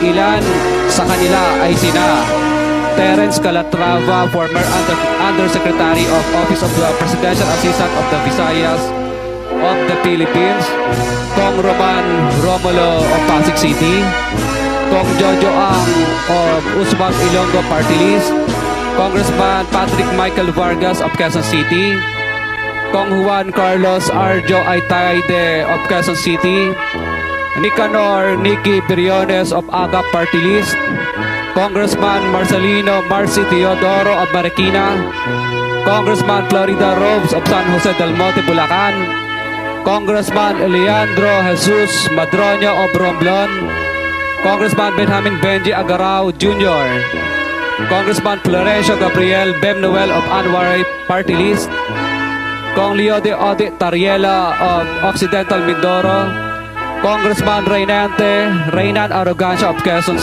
Ilan sa kanila ay sina Terence Calatrava, former Undersecretary of Office of the Presidential Assistant of the Visayas of the Philippines, Kong Roman Romulo of Pasig City, Kong Jojo Ang of Usmag Ilonggo Party List, Congressman Patrick Michael Vargas of Quezon City, Kong Juan Carlos Arjo Aitayde of Quezon City, Nicanor Nicky Briones of AGA Party List, Congressman Marcelino Marci Teodoro of Marikina, Congressman Florida Robes of San Jose del Monte, Bulacan, Congressman Leandro Jesus Madroño of Romblon, Congressman Benjamin Benji Agarao Jr., Congressman Florencio Gabriel Bem Noel of Anwaray Party List, Kong Leo de Ode Tariela of Occidental Mindoro, Congressman Reynan Arrogancia of Quezon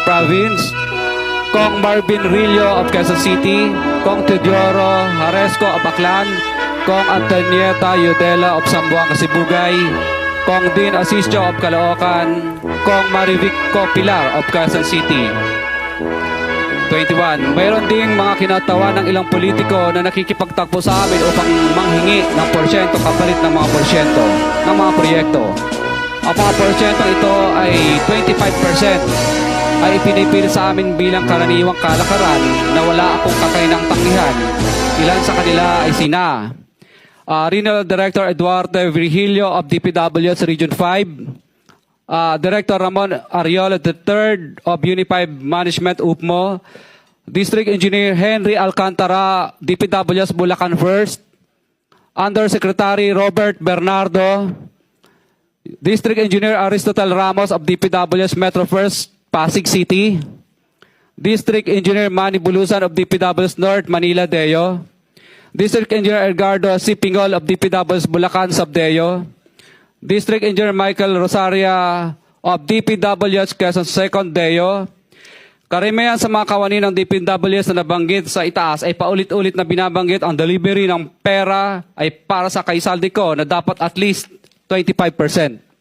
Province, Kong Marvin Rillo of Quezon City, Kong Teodoro Haresco of Aklan, Kong Antonieta Yudela of Zamboanga Sibugay, Kong Dean Asisio of Caloocan, Kong Marivico Pilar of Quezon City. 21. Mayroon ding mga kinatawan ng ilang politiko na nakikipagtakbo sa amin upang manghingi ng porsyento kapalit ng mga porsyento ng mga proyekto. Ang mga porsyento ito ay 25% ay ipinipilit sa amin bilang karaniwang kalakaran na wala akong kakainang tanggihan. Ilan sa kanila ay sina Regional Director Eduardo Virgilio of DPWS Region 5, Director Ramon Ariola III of Unified Management UPMO, District Engineer Henry Alcantara, DPWS Bulacan First, Undersecretary Robert Bernardo, District Engineer Aristotle Ramos of DPWS Metro First, Pasig City, District Engineer Manny Bulusan of DPWS North, Manila Deo, District Engineer Edgardo C. Pingol of DPWS Bulacan Subdeo, District Engineer Michael Rosaria of DPWS Quezon Second Deo. Karamihan sa mga kawani ng DPWS na nabanggit sa itaas ay paulit-ulit na binabanggit ang delivery ng pera ay para sa kaisaldi ko na dapat at least 25%.